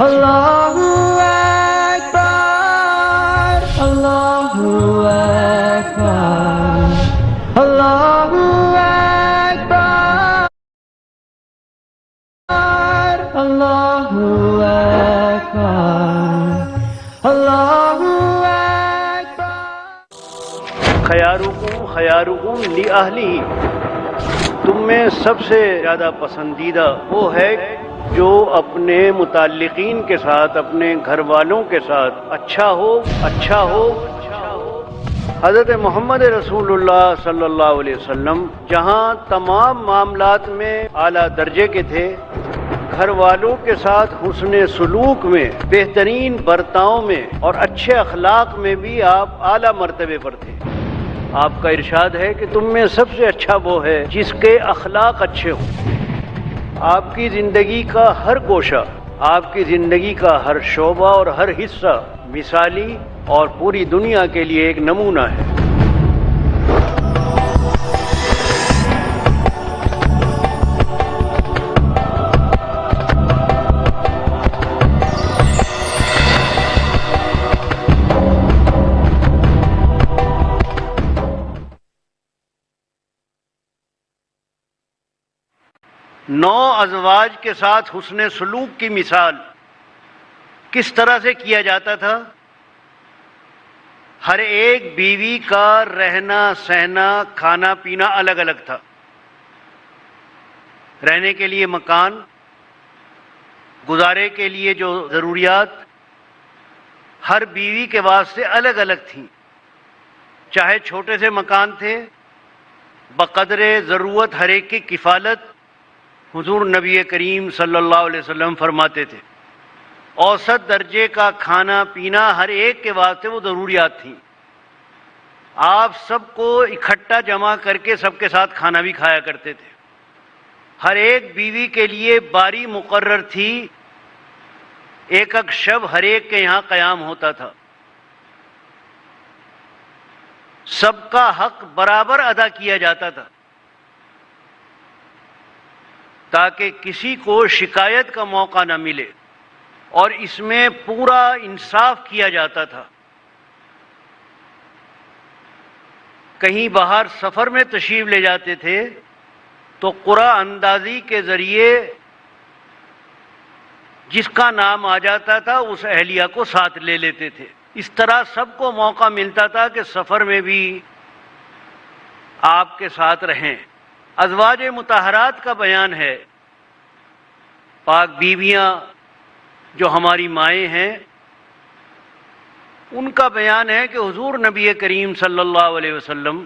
اللہ اکبر اللہ اکبر اللہ اکبر اللہ اکبر اللہ اکبر۔ خیارکم خیارکم لأہلہ، تم میں سب سے زیادہ پسندیدہ وہ ہے جو اپنے متعلقین کے ساتھ، اپنے گھر والوں کے ساتھ اچھا ہو۔ حضرت محمد رسول اللہ صلی اللہ علیہ وسلم جہاں تمام معاملات میں اعلیٰ درجے کے تھے، گھر والوں کے ساتھ حسن سلوک میں، بہترین برتاؤ میں اور اچھے اخلاق میں بھی آپ اعلیٰ مرتبے پر تھے۔ آپ کا ارشاد ہے کہ تم میں سب سے اچھا وہ ہے جس کے اخلاق اچھے ہوں۔ آپ کی زندگی کا ہر گوشہ، آپ کی زندگی کا ہر شعبہ اور ہر حصہ مثالی اور پوری دنیا کے لیے ایک نمونہ ہے۔ نو ازواج کے ساتھ حسن سلوک کی مثال کس طرح سے کیا جاتا تھا؟ ہر ایک بیوی کا رہنا سہنا کھانا پینا الگ الگ تھا۔ رہنے کے لیے مکان، گزارے کے لیے جو ضروریات ہر بیوی کے واسطے الگ الگ تھیں، چاہے چھوٹے سے مکان تھے، بقدر ضرورت ہر ایک کی کفالت حضور نبی کریم صلی اللہ علیہ وسلم فرماتے تھے۔ اوسط درجے کا کھانا پینا ہر ایک کے واسطے وہ ضروریات تھیں۔ آپ سب کو اکٹھا جمع کر کے سب کے ساتھ کھانا بھی کھایا کرتے تھے۔ ہر ایک بیوی کے لیے باری مقرر تھی، ایک ایک شب ہر ایک کے یہاں قیام ہوتا تھا۔ سب کا حق برابر ادا کیا جاتا تھا تاکہ کسی کو شکایت کا موقع نہ ملے، اور اس میں پورا انصاف کیا جاتا تھا۔ کہیں باہر سفر میں تشریف لے جاتے تھے تو قرعہ اندازی کے ذریعے جس کا نام آ جاتا تھا اس اہلیہ کو ساتھ لے لیتے تھے۔ اس طرح سب کو موقع ملتا تھا کہ سفر میں بھی آپ کے ساتھ رہیں۔ ازواج مطہرات کا بیان ہے، پاک بیویاں جو ہماری مائیں ہیں ان کا بیان ہے کہ حضور نبی کریم صلی اللہ علیہ وسلم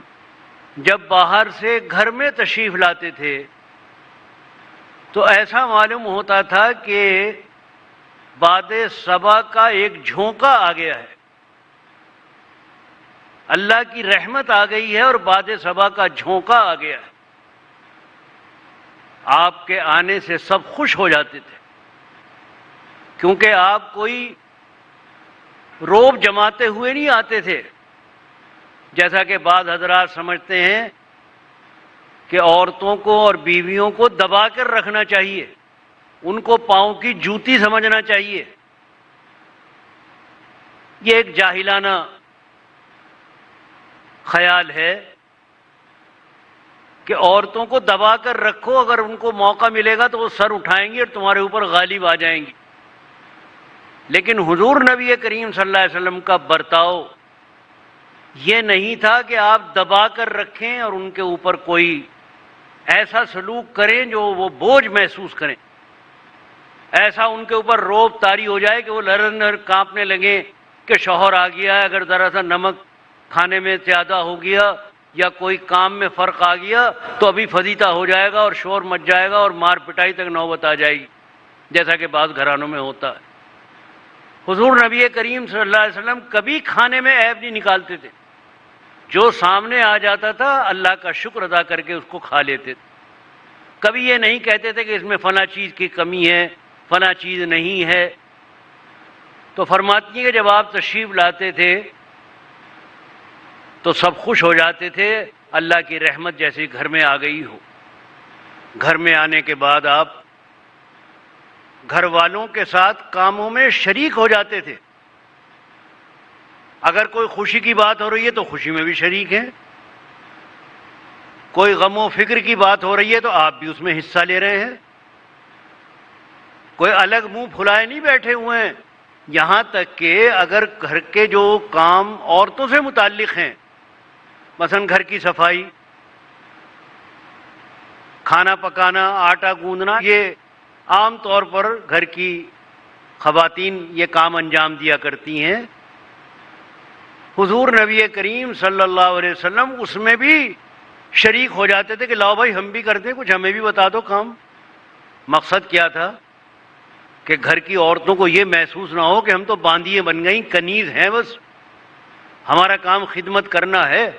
جب باہر سے گھر میں تشریف لاتے تھے تو ایسا معلوم ہوتا تھا کہ باد صبا کا ایک جھونکا آ گیا ہے، اللہ کی رحمت آ گئی ہے اور باد صبا کا جھونکا آ گیا ہے۔ آپ کے آنے سے سب خوش ہو جاتے تھے، کیونکہ آپ کوئی روب جماتے ہوئے نہیں آتے تھے، جیسا کہ بعض حضرات سمجھتے ہیں کہ عورتوں کو اور بیویوں کو دبا کر رکھنا چاہیے، ان کو پاؤں کی جوتی سمجھنا چاہیے۔ یہ ایک جاہلانہ خیال ہے کہ عورتوں کو دبا کر رکھو، اگر ان کو موقع ملے گا تو وہ سر اٹھائیں گی اور تمہارے اوپر غالب آ جائیں گی۔ لیکن حضور نبی کریم صلی اللہ علیہ وسلم کا برتاؤ یہ نہیں تھا کہ آپ دبا کر رکھیں اور ان کے اوپر کوئی ایسا سلوک کریں جو وہ بوجھ محسوس کریں، ایسا ان کے اوپر روب طاری ہو جائے کہ وہ لرزنے کانپنے لگیں کہ شوہر آ گیا ہے، اگر ذرا سا نمک کھانے میں زیادہ ہو گیا یا کوئی کام میں فرق آ گیا تو ابھی فضیحہ ہو جائے گا اور شور مچ جائے گا اور مار پٹائی تک نوبت آ جائے گی، جیسا کہ بعض گھرانوں میں ہوتا ہے۔ حضور نبی کریم صلی اللہ علیہ وسلم کبھی کھانے میں عیب نہیں نکالتے تھے، جو سامنے آ جاتا تھا اللہ کا شکر ادا کر کے اس کو کھا لیتے تھے۔ کبھی یہ نہیں کہتے تھے کہ اس میں فلاں چیز کی کمی ہے، فلاں چیز نہیں ہے۔ تو فرماتی ہیں کہ جب آپ تشریف لاتے تھے تو سب خوش ہو جاتے تھے، اللہ کی رحمت جیسی گھر میں آ گئی ہو۔ گھر میں آنے کے بعد آپ گھر والوں کے ساتھ کاموں میں شریک ہو جاتے تھے. اگر کوئی خوشی کی بات ہو رہی ہے تو خوشی میں بھی شریک ہیں، کوئی غم و فکر کی بات ہو رہی ہے تو آپ بھی اس میں حصہ لے رہے ہیں. کوئی الگ منہ پھلائے نہیں بیٹھے ہوئے ہیں. یہاں تک کہ اگر گھر کے جو کام عورتوں سے متعلق ہیں، مثلا گھر کی صفائی، کھانا پکانا، آٹا گوندنا، یہ عام طور پر گھر کی خواتین یہ کام انجام دیا کرتی ہیں. حضور نبی کریم صلی اللہ علیہ وسلم اس میں بھی شریک ہو جاتے تھے کہ لاؤ بھائی ہم بھی کرتے ہیں، کچھ ہمیں بھی بتا دو کام. مقصد کیا تھا کہ گھر کی عورتوں کو یہ محسوس نہ ہو کہ ہم تو باندیاں بن گئیں، کنیز ہیں، بس ہمارا کام خدمت کرنا ہے،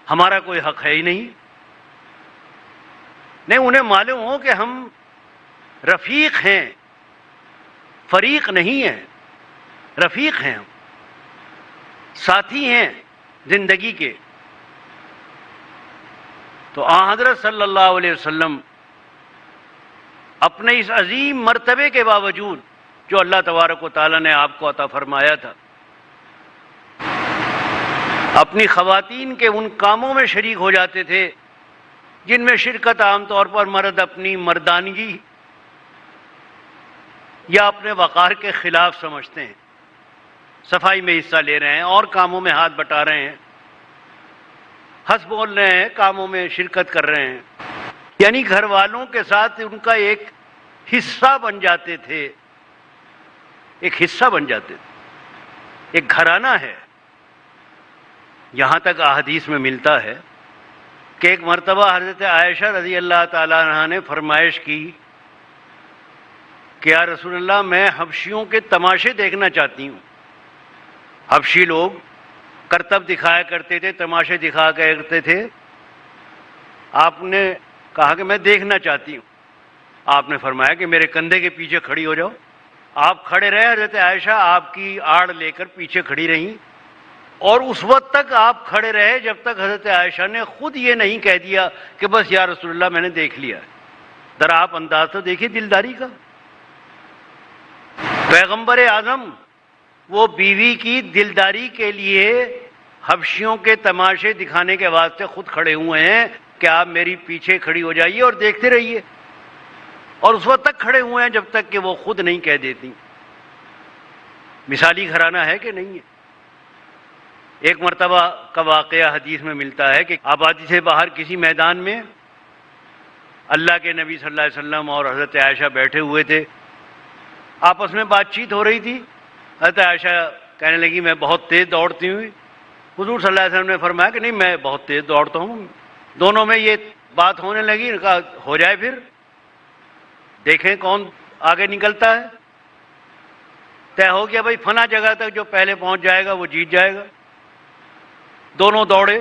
ہمارا کوئی حق ہے ہی نہیں. نہیں، انہیں معلوم ہو کہ ہم رفیق ہیں، فریق نہیں ہیں، رفیق ہیں، ہم ساتھی ہیں زندگی کے. تو آن حضرت صلی اللہ علیہ وسلم اپنے اس عظیم مرتبے کے باوجود جو اللہ تبارک و تعالیٰ نے آپ کو عطا فرمایا تھا، اپنی خواتین کے ان کاموں میں شریک ہو جاتے تھے جن میں شرکت عام طور پر مرد اپنی مردانگی یا اپنے وقار کے خلاف سمجھتے ہیں. صفائی میں حصہ لے رہے ہیں اور کاموں میں ہاتھ بٹا رہے ہیں، ہنس بول رہے ہیں، کاموں میں شرکت کر رہے ہیں، یعنی گھر والوں کے ساتھ ان کا ایک حصہ بن جاتے تھے، ایک حصہ بن جاتے تھے، ایک گھرانہ ہے. یہاں تک احادیث میں ملتا ہے کہ ایک مرتبہ حضرت عائشہ رضی اللہ تعالیٰ عنہا نے فرمائش کی کہ یا رسول اللہ، میں حبشیوں کے تماشے دیکھنا چاہتی ہوں. حبشی لوگ کرتب دکھایا کرتے تھے، تماشے دکھا کرتے تھے. آپ نے کہا کہ میں دیکھنا چاہتی ہوں. آپ نے فرمایا کہ میرے کندھے کے پیچھے کھڑی ہو جاؤ. آپ کھڑے رہے، حضرت عائشہ آپ کی آڑ لے کر پیچھے کھڑی رہیں، اور اس وقت تک آپ کھڑے رہے جب تک حضرت عائشہ نے خود یہ نہیں کہہ دیا کہ بس یا رسول اللہ میں نے دیکھ لیا. ذرا آپ انداز تو دیکھیے دلداری کا. پیغمبر اعظم وہ بیوی کی دلداری کے لیے حبشیوں کے تماشے دکھانے کے واسطے خود کھڑے ہوئے ہیں کہ آپ میری پیچھے کھڑی ہو جائیے اور دیکھتے رہیے، اور اس وقت تک کھڑے ہوئے ہیں جب تک کہ وہ خود نہیں کہہ دیتی. مثالی گھرانہ ہے کہ نہیں ہے؟ ایک مرتبہ کا واقعہ حدیث میں ملتا ہے کہ آبادی سے باہر کسی میدان میں اللہ کے نبی صلی اللہ علیہ وسلم اور حضرت عائشہ بیٹھے ہوئے تھے. آپس میں بات چیت ہو رہی تھی. حضرت عائشہ کہنے لگی میں بہت تیز دوڑتی ہوں. حضور صلی اللہ علیہ وسلم نے فرمایا کہ نہیں، میں بہت تیز دوڑتا ہوں. دونوں میں یہ بات ہونے لگی. کہا ہو جائے پھر، دیکھیں کون آگے نکلتا ہے. طے ہو گیا بھائی فلاں جگہ تک جو پہلے پہنچ جائے گا وہ جیت جائے گا. دونوں دوڑے،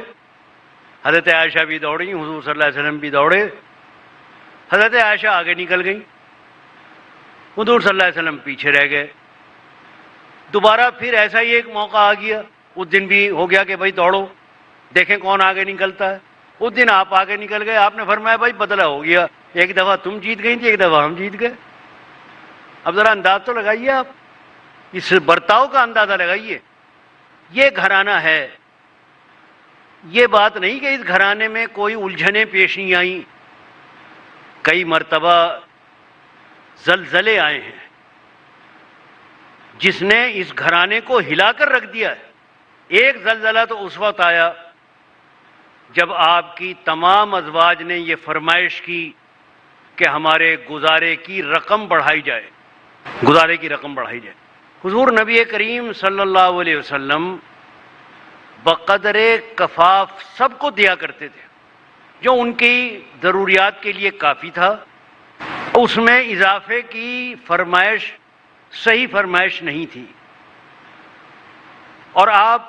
حضرت عائشہ بھی دوڑی، حضور صلی اللہ علیہ وسلم بھی دوڑے. حضرت عائشہ آگے نکل گئی، حضور صلی اللہ علیہ وسلم پیچھے رہ گئے. دوبارہ پھر ایسا ہی ایک موقع آ گیا. اس دن بھی ہو گیا کہ بھائی دوڑو، دیکھیں کون آگے نکلتا ہے. اس دن آپ آگے نکل گئے. آپ نے فرمایا بھائی بدلہ ہو گیا، ایک دفعہ تم جیت گئی تھی، ایک دفعہ ہم جیت گئے. اب ذرا انداز تو لگائیے، آپ اس برتاؤ کا اندازہ لگائیے. یہ گھرانہ ہے. یہ بات نہیں کہ اس گھرانے میں کوئی الجھنیں پیش نہیں آئیں. کئی مرتبہ زلزلے آئے ہیں جس نے اس گھرانے کو ہلا کر رکھ دیا ہے. ایک زلزلہ تو اس وقت آیا جب آپ کی تمام ازواج نے یہ فرمائش کی کہ ہمارے گزارے کی رقم بڑھائی جائے، گزارے کی رقم بڑھائی جائے. حضور نبی کریم صلی اللہ علیہ وسلم بقدر کفاف سب کو دیا کرتے تھے، جو ان کی ضروریات کے لیے کافی تھا. اس میں اضافے کی فرمائش صحیح فرمائش نہیں تھی. اور آپ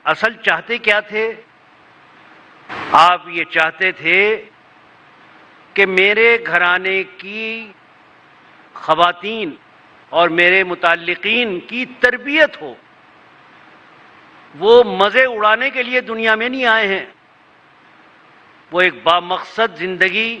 اصل چاہتے کیا تھے؟ آپ یہ چاہتے تھے کہ میرے گھرانے کی خواتین اور میرے متعلقین کی تربیت ہو. وہ مزے اڑانے کے لیے دنیا میں نہیں آئے ہیں، وہ ایک بامقصد زندگی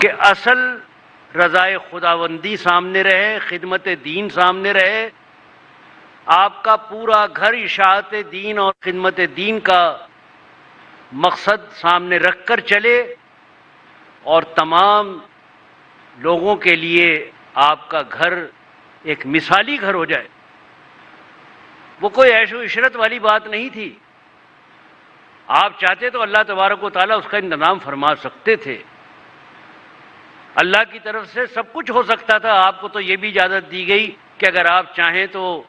کہ اصل رضائے خداوندی سامنے رہے، خدمت دین سامنے رہے، آپ کا پورا گھر اشاعت دین اور خدمت دین کا مقصد سامنے رکھ کر چلے، اور تمام لوگوں کے لیے آپ کا گھر ایک مثالی گھر ہو جائے۔ وہ کوئی عیش و عشرت والی بات نہیں تھی۔ آپ چاہتے تو اللہ تبارک و تعالیٰ اس کا انتظام فرما سکتے تھے، اللہ کی طرف سے سب کچھ ہو سکتا تھا۔ آپ کو تو یہ بھی اجازت دی گئی کہ اگر آپ چاہیں تو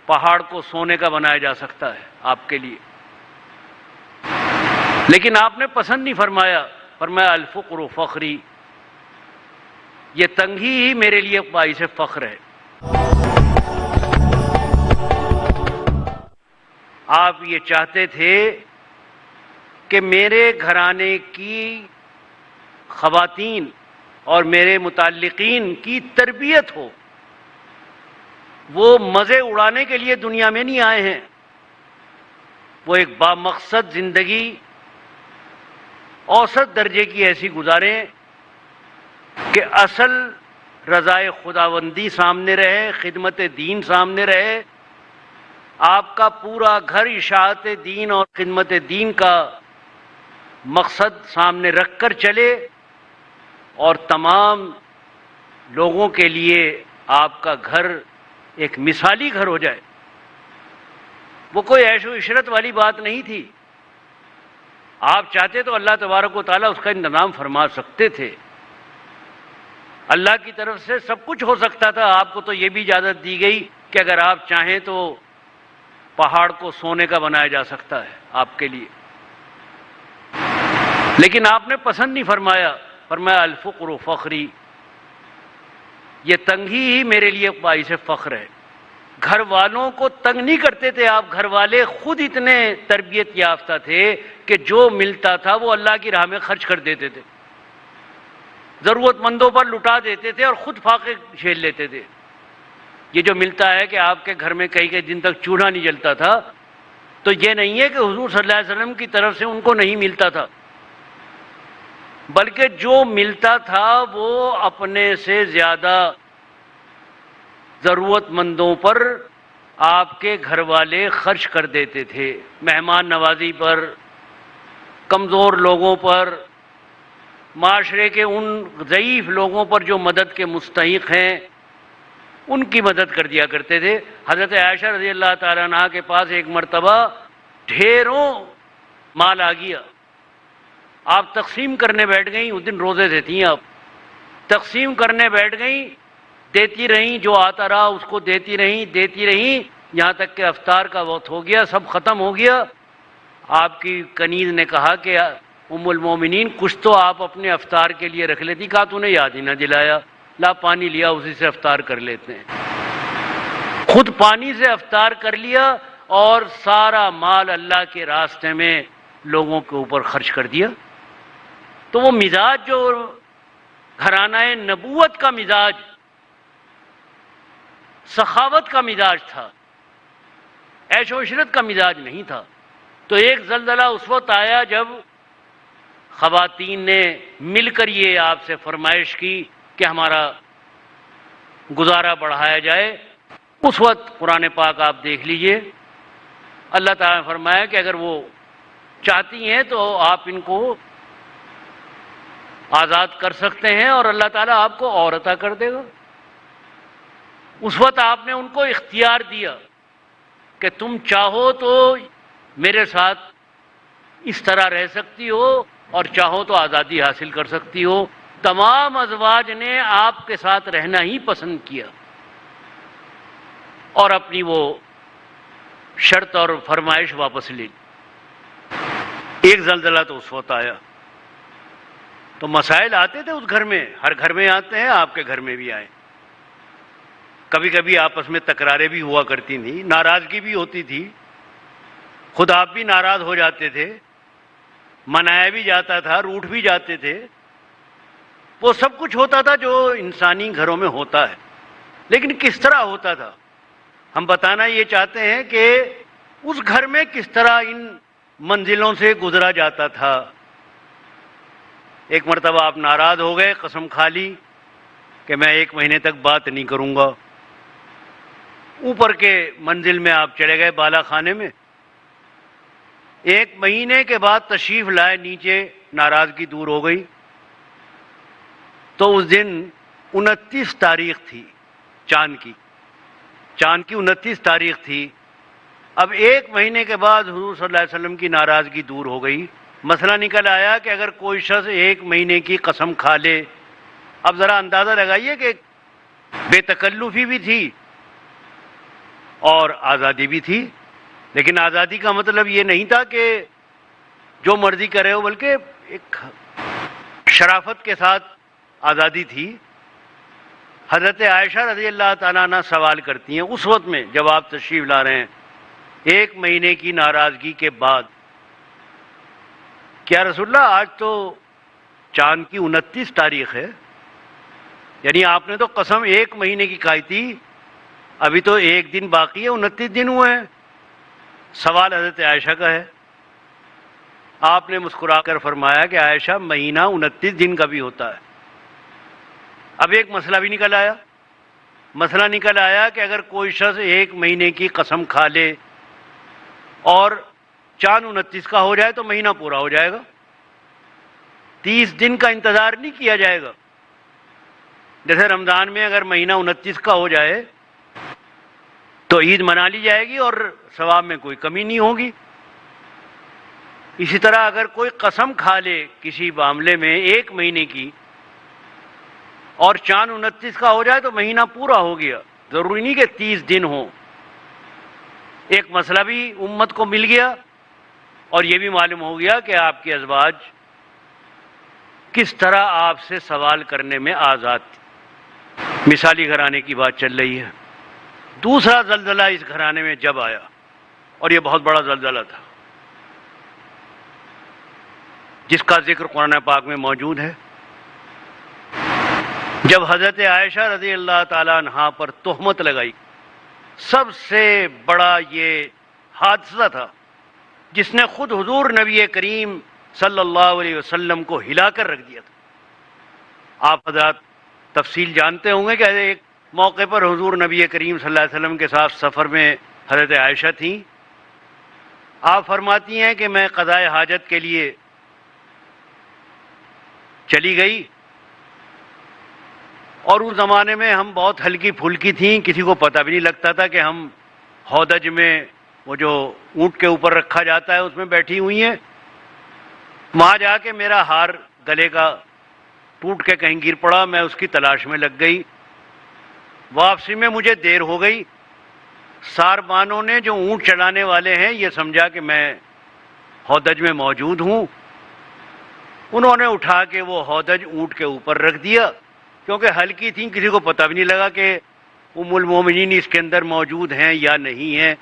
پہاڑ کو سونے کا بنایا جا سکتا ہے آپ کے لیے، لیکن آپ نے پسند نہیں فرمایا، فرمایا الفقر فخری، یہ تنگی ہی میرے لیے باعث فخر ہے۔ آپ یہ چاہتے تھے کہ میرے گھرانے کی خواتین اور میرے متعلقین کی تربیت ہو، وہ مزے اڑانے کے لیے دنیا میں نہیں آئے ہیں، وہ ایک بامقصد زندگی اوسط درجے کی ایسی گزاریں کہ اصل رضائے خداوندی سامنے رہے، خدمت دین سامنے رہے، آپ کا پورا گھر اشاعت دین اور خدمت دین کا مقصد سامنے رکھ کر چلے، اور تمام لوگوں کے لیے آپ کا گھر ایک مثالی گھر ہو جائے۔ وہ کوئی عیش و عشرت والی بات نہیں تھی۔ آپ چاہتے تو اللہ تبارک و تعالیٰ اس کا انتظام فرما سکتے تھے، اللہ کی طرف سے سب کچھ ہو سکتا تھا۔ آپ کو تو یہ بھی اجازت دی گئی کہ اگر آپ چاہیں تو پہاڑ کو سونے کا بنایا جا سکتا ہے آپ کے لیے، لیکن آپ نے پسند نہیں فرمایا، فرمایا الفقر فخری، یہ تنگی ہی میرے لیے باعث فخر ہے۔ گھر والوں کو تنگ نہیں کرتے تھے آپ، گھر والے خود اتنے تربیت یافتہ تھے کہ جو ملتا تھا وہ اللہ کی راہ میں خرچ کر دیتے تھے، ضرورت مندوں پر لٹا دیتے تھے اور خود فاقے جھیل لیتے تھے۔ یہ جو ملتا ہے کہ آپ کے گھر میں کئی کئی دن تک چولہا نہیں جلتا تھا، تو یہ نہیں ہے کہ حضور صلی اللہ علیہ وسلم کی طرف سے ان کو نہیں ملتا تھا، بلکہ جو ملتا تھا وہ اپنے سے زیادہ ضرورت مندوں پر آپ کے گھر والے خرچ کر دیتے تھے، مہمان نوازی پر، کمزور لوگوں پر، معاشرے کے ان ضعیف لوگوں پر جو مدد کے مستحق ہیں، ان کی مدد کر دیا کرتے تھے۔ حضرت عائشہ رضی اللہ تعالیٰ عنہ کے پاس ایک مرتبہ ڈھیروں مال آ گیا، آپ تقسیم کرنے بیٹھ گئیں، اس دن روزے سے تھیں آپ، تقسیم کرنے بیٹھ گئیں، دیتی رہیں، جو آتا رہا اس کو دیتی رہیں، یہاں تک کہ افطار کا وقت ہو گیا، سب ختم ہو گیا۔ آپ کی کنیز نے کہا کہ ام المومنین کچھ تو آپ اپنے افطار کے لیے رکھ لیتی، کہا تو نے یاد ہی نہ دلایا، لا پانی لیا اسی سے افطار کر لیتے ہیں۔ خود پانی سے افطار کر لیا اور سارا مال اللہ کے راستے میں لوگوں کے اوپر خرچ کر دیا۔ تو وہ مزاج جو گھرانہ نبوت کا مزاج، سخاوت کا مزاج تھا، عیش و عشرت کا مزاج نہیں تھا۔ تو ایک زلزلہ اس وقت آیا جب خواتین نے مل کر یہ آپ سے فرمائش کی کہ ہمارا گزارا بڑھایا جائے۔ اس وقت قرآن پاک آپ دیکھ لیجئے، اللہ تعالیٰ نے فرمایا کہ اگر وہ چاہتی ہیں تو آپ ان کو آزاد کر سکتے ہیں اور اللہ تعالیٰ آپ کو اور عطا کر دے گا۔ اس وقت آپ نے ان کو اختیار دیا کہ تم چاہو تو میرے ساتھ اس طرح رہ سکتی ہو اور چاہو تو آزادی حاصل کر سکتی ہو۔ تمام ازواج نے آپ کے ساتھ رہنا ہی پسند کیا اور اپنی وہ شرط اور فرمائش واپس لی۔ ایک زلزلہ تو اس وقت آیا، تو مسائل آتے تھے اس گھر میں، ہر گھر میں آتے ہیں، آپ کے گھر میں بھی آئے۔ کبھی کبھی آپس میں تکراریں بھی ہوا کرتی تھیں، ناراضگی بھی ہوتی تھی، خود آپ بھی ناراض ہو جاتے تھے، منایا بھی جاتا تھا، روٹھ بھی جاتے تھے، وہ سب کچھ ہوتا تھا جو انسانی گھروں میں ہوتا ہے۔ لیکن کس طرح ہوتا تھا، ہم بتانا یہ چاہتے ہیں کہ اس گھر میں کس طرح ان منزلوں سے گزرا جاتا تھا۔ ایک مرتبہ آپ ناراض ہو گئے، قسم کھا لی کہ میں 1 مہینے تک بات نہیں کروں گا۔ اوپر کے منزل میں آپ چلے گئے، بالا خانے میں۔ 1 مہینے کے بعد تشریف لائے نیچے، ناراضگی دور ہو گئی۔ تو اس دن 29 تاریخ تھی چاند کی 29 تاریخ تھی۔ اب 1 مہینے کے بعد حضور صلی اللہ علیہ وسلم کی ناراضگی دور ہو گئی۔ مسئلہ نکل آیا کہ اگر کوئی شخص 1 مہینے کی قسم کھا لے، اب ذرا اندازہ لگائیے کہ بے تکلفی بھی تھی اور آزادی بھی تھی، لیکن آزادی کا مطلب یہ نہیں تھا کہ جو مرضی کرے ہو، بلکہ ایک شرافت کے ساتھ آزادی تھی۔ حضرت عائشہ رضی اللہ تعالیٰ عنہ سوال کرتی ہیں اس وقت میں جب آپ تشریف لا رہے ہیں 1 مہینے کی ناراضگی کے بعد، کیا رسول اللہ آج تو چاند کی 29 تاریخ ہے، یعنی آپ نے تو قسم 1 مہینے کی کھائی تھی، ابھی تو 1 دن باقی ہے، 29 دن ہوئے ہیں۔ سوال حضرت عائشہ کا ہے۔ آپ نے مسکرا کر فرمایا کہ عائشہ، مہینہ 29 دن کا بھی ہوتا ہے۔ اب ایک مسئلہ بھی نکل آیا۔ مسئلہ نکل آیا کہ اگر کوئی شخص 1 مہینے کی قسم کھا لے اور چاند 29 کا ہو جائے تو مہینہ پورا ہو جائے گا، 30 دن کا انتظار نہیں کیا جائے گا۔ جیسے رمضان میں اگر مہینہ 29 کا ہو جائے تو عید منا لی جائے گی اور ثواب میں کوئی کمی نہیں ہوگی۔ اسی طرح اگر کوئی قسم کھا لے کسی معاملے میں 1 مہینے کی اور چاند 29 کا ہو جائے تو مہینہ پورا ہو گیا، ضروری نہیں کہ 30 دن ہو۔ ایک مسئلہ بھی امت کو مل گیا اور یہ بھی معلوم ہو گیا کہ آپ کے ازواج کس طرح آپ سے سوال کرنے میں آزاد تھی۔ مثالی گھرانے کی بات چل رہی ہے۔ دوسرا زلزلہ اس گھرانے میں جب آیا، اور یہ بہت بڑا زلزلہ تھا جس کا ذکر قرآن پاک میں موجود ہے، جب حضرت عائشہ رضی اللہ تعالیٰ عنہا پر تہمت لگائی، سب سے بڑا یہ حادثہ تھا جس نے خود حضور نبی کریم صلی اللہ علیہ وسلم کو ہلا کر رکھ دیا تھا۔ آپ حضرات تفصیل جانتے ہوں گے کہ ایک موقع پر حضور نبی کریم صلی اللہ علیہ وسلم کے ساتھ سفر میں حضرت عائشہ تھیں۔ آپ فرماتی ہیں کہ میں قضاء حاجت کے لیے چلی گئی، اور اس زمانے میں ہم بہت ہلکی پھلکی تھیں، کسی کو پتہ بھی نہیں لگتا تھا کہ ہم ہودج میں، وہ جو اونٹ کے اوپر رکھا جاتا ہے، اس میں بیٹھی ہوئی ہیں۔ وہاں جا کے میرا ہار گلے کا ٹوٹ کے کہیں گر پڑا، میں اس کی تلاش میں لگ گئی۔ واپسی میں مجھے دیر ہو گئی۔ ساربانوں نے، جو اونٹ چلانے والے ہیں، یہ سمجھا کہ میں ہودج میں موجود ہوں۔ انہوں نے اٹھا کے وہ ہودج اونٹ کے اوپر رکھ دیا، کیونکہ ہلکی تھیں، کسی کو پتہ بھی نہیں لگا کہ ام المومنین اس کے اندر موجود ہیں یا نہیں ہیں۔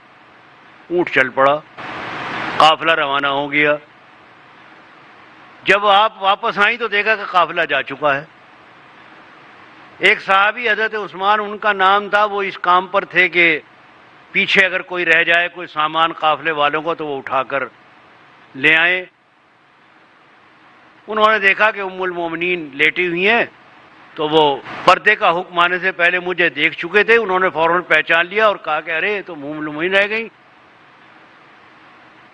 اونٹ چل پڑا، قافلہ روانہ ہو گیا۔ جب آپ واپس آئیں تو دیکھا کہ قافلہ جا چکا ہے۔ ایک صحابی حضرت عثمان ان کا نام تھا، وہ اس کام پر تھے کہ پیچھے اگر کوئی رہ جائے، کوئی سامان قافلے والوں کو، تو وہ اٹھا کر لے آئیں۔ انہوں نے دیکھا کہ ام المومنین لیٹی ہوئی ہیں، تو وہ پردے کا حکم آنے سے پہلے مجھے دیکھ چکے تھے۔ انہوں نے فوراً پہچان لیا اور کہا کہ ارے تو ام المومنین رہ گئی۔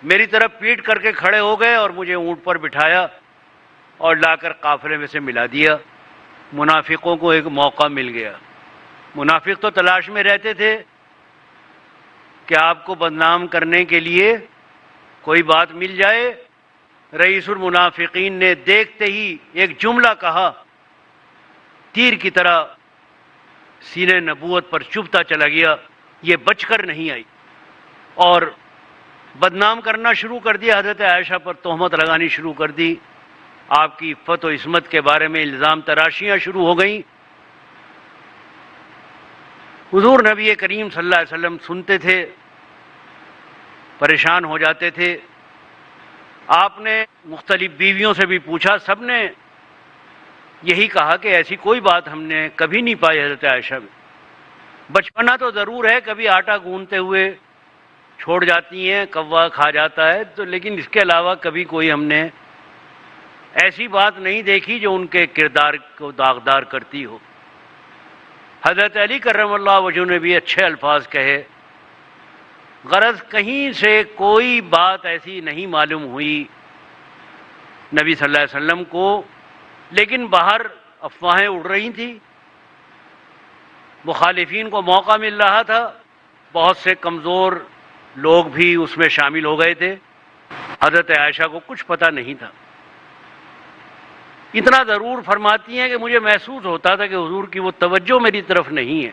میری طرف پیٹ کر کے کھڑے ہو گئے اور مجھے اونٹ پر بٹھایا اور لا کر قافلے میں سے ملا دیا۔ منافقوں کو ایک موقع مل گیا۔ منافق تو تلاش میں رہتے تھے کہ آپ کو بدنام کرنے کے لیے کوئی بات مل جائے۔ رئیس المنافقین نے دیکھتے ہی ایک جملہ کہا، تیر کی طرح سینے نبوت پر چبھتا چلا گیا، یہ بچ کر نہیں آئی، اور بدنام کرنا شروع کر دیا۔ حضرت عائشہ پر تہمت لگانی شروع کر دی، آپ کی عفت و عصمت کے بارے میں الزام تراشیاں شروع ہو گئیں۔ حضور نبی کریم صلی اللہ علیہ وسلم سنتے تھے، پریشان ہو جاتے تھے۔ آپ نے مختلف بیویوں سے بھی پوچھا، سب نے یہی کہا کہ ایسی کوئی بات ہم نے کبھی نہیں پائی حضرت عائشہ میں۔ بچپنا تو ضرور ہے، کبھی آٹا گوندتے ہوئے چھوڑ جاتی ہیں، کوا کھا جاتا ہے، تو لیکن اس کے علاوہ کبھی کوئی ہم نے ایسی بات نہیں دیکھی جو ان کے کردار کو داغدار کرتی ہو۔ حضرت علی کرم اللہ وجہہ نے بھی اچھے الفاظ کہے، غرض کہیں سے کوئی بات ایسی نہیں معلوم ہوئی نبی صلی اللہ علیہ وسلم کو، لیکن باہر افواہیں اڑ رہی تھیں، مخالفین کو موقع مل رہا تھا، بہت سے کمزور لوگ بھی اس میں شامل ہو گئے تھے۔ حضرت عائشہ کو کچھ پتہ نہیں تھا، اتنا ضرور فرماتی ہیں کہ مجھے محسوس ہوتا تھا کہ حضور کی وہ توجہ میری طرف نہیں ہے۔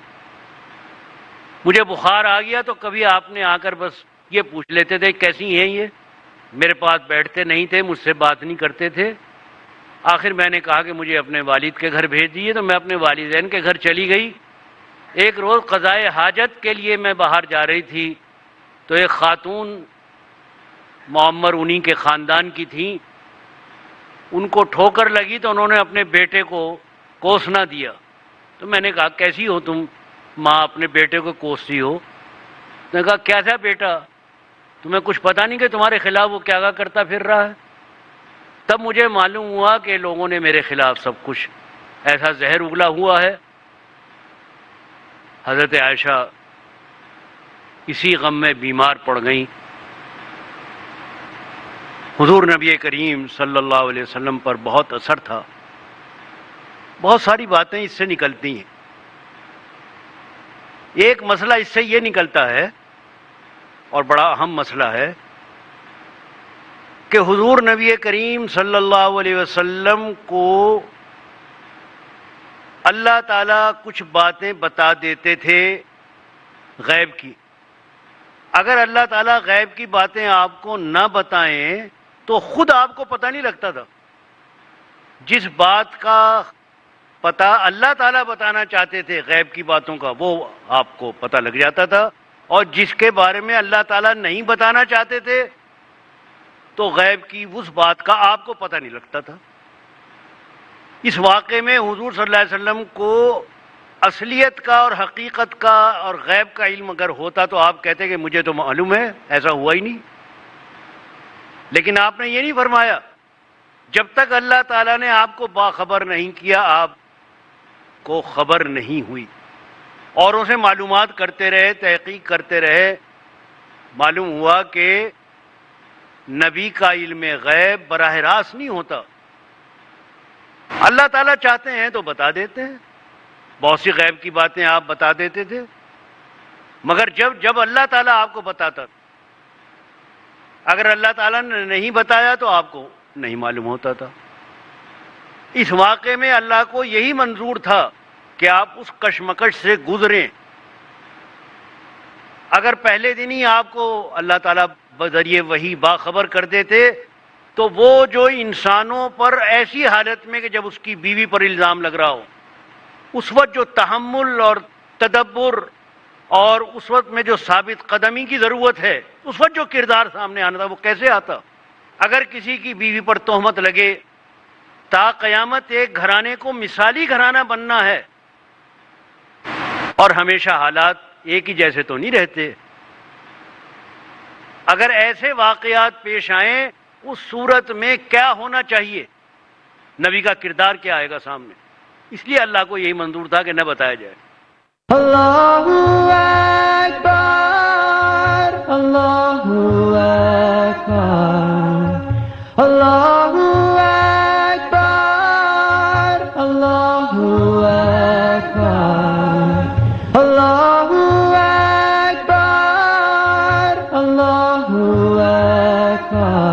مجھے بخار آ گیا تو کبھی آپ نے آ کر بس یہ پوچھ لیتے تھے کیسی ہیں یہ، میرے پاس بیٹھتے نہیں تھے، مجھ سے بات نہیں کرتے تھے۔ آخر میں نے کہا کہ مجھے اپنے والد کے گھر بھیج دیجیے، تو میں اپنے والدین کے گھر چلی گئی۔ ایک روز قضائے حاجت کے لیے میں باہر جا رہی تھی تو ایک خاتون معمر انہی کے خاندان کی تھیں، ان کو ٹھوکر لگی تو انہوں نے اپنے بیٹے کو کوسنا دیا۔ تو میں نے کہا کیسی ہو تم ماں، اپنے بیٹے کو کوستی ہو؟ اس نے کہا کیسا بیٹا، تمہیں کچھ پتہ نہیں کہ تمہارے خلاف وہ کیا کرتا پھر رہا ہے؟ تب مجھے معلوم ہوا کہ لوگوں نے میرے خلاف سب کچھ ایسا زہر اگلا ہوا ہے۔ حضرت عائشہ اسی غم میں بیمار پڑ گئیں۔ حضور نبی کریم صلی اللہ علیہ وسلم پر بہت اثر تھا، بہت ساری باتیں اس سے نکلتی ہیں۔ ایک مسئلہ اس سے یہ نکلتا ہے، اور بڑا اہم مسئلہ ہے، کہ حضور نبی کریم صلی اللہ علیہ وسلم کو اللہ تعالیٰ کچھ باتیں بتا دیتے تھے غیب کی۔ اگر اللہ تعالیٰ غیب کی باتیں آپ کو نہ بتائیں تو خود آپ کو پتہ نہیں لگتا تھا۔ جس بات کا پتہ اللہ تعالیٰ بتانا چاہتے تھے غیب کی باتوں کا، وہ آپ کو پتہ لگ جاتا تھا، اور جس کے بارے میں اللہ تعالیٰ نہیں بتانا چاہتے تھے تو غیب کی اس بات کا آپ کو پتہ نہیں لگتا تھا۔ اس واقعے میں حضور صلی اللہ علیہ وسلم کو اصلیت کا اور حقیقت کا اور غیب کا علم اگر ہوتا تو آپ کہتے کہ مجھے تو معلوم ہے، ایسا ہوا ہی نہیں۔ لیکن آپ نے یہ نہیں فرمایا، جب تک اللہ تعالیٰ نے آپ کو باخبر نہیں کیا آپ کو خبر نہیں ہوئی۔ اوروں سے معلومات کرتے رہے، تحقیق کرتے رہے، معلوم ہوا کہ نبی کا علم غیب براہ راست نہیں ہوتا، اللہ تعالیٰ چاہتے ہیں تو بتا دیتے ہیں۔ بہت سی غیب کی باتیں آپ بتا دیتے تھے، مگر جب اللہ تعالیٰ آپ کو بتاتا، اگر اللہ تعالیٰ نے نہیں بتایا تو آپ کو نہیں معلوم ہوتا تھا۔ اس واقعے میں اللہ کو یہی منظور تھا کہ آپ اس کشمکش سے گزریں۔ اگر پہلے دن ہی آپ کو اللہ تعالیٰ بذریعے وحی باخبر کر دیتے تو وہ جو انسانوں پر ایسی حالت میں کہ جب اس کی بیوی پر الزام لگ رہا ہو، اس وقت جو تحمل اور تدبر اور اس وقت میں جو ثابت قدمی کی ضرورت ہے، اس وقت جو کردار سامنے آنا تھا وہ کیسے آتا؟ اگر کسی کی بیوی پر تہمت لگے، تا قیامت ایک گھرانے کو مثالی گھرانہ بننا ہے، اور ہمیشہ حالات ایک ہی جیسے تو نہیں رہتے۔ اگر ایسے واقعات پیش آئیں، اس صورت میں کیا ہونا چاہیے، نبی کا کردار کیا آئے گا سامنے؟ اس لیے اللہ کو یہی منظور تھا کہ نہ بتایا جائے۔ اللہ اکبر، اللہ اکبر، اللہ اکبر، اللہ اکبر، اللہ اکبر، اللہ اکبر۔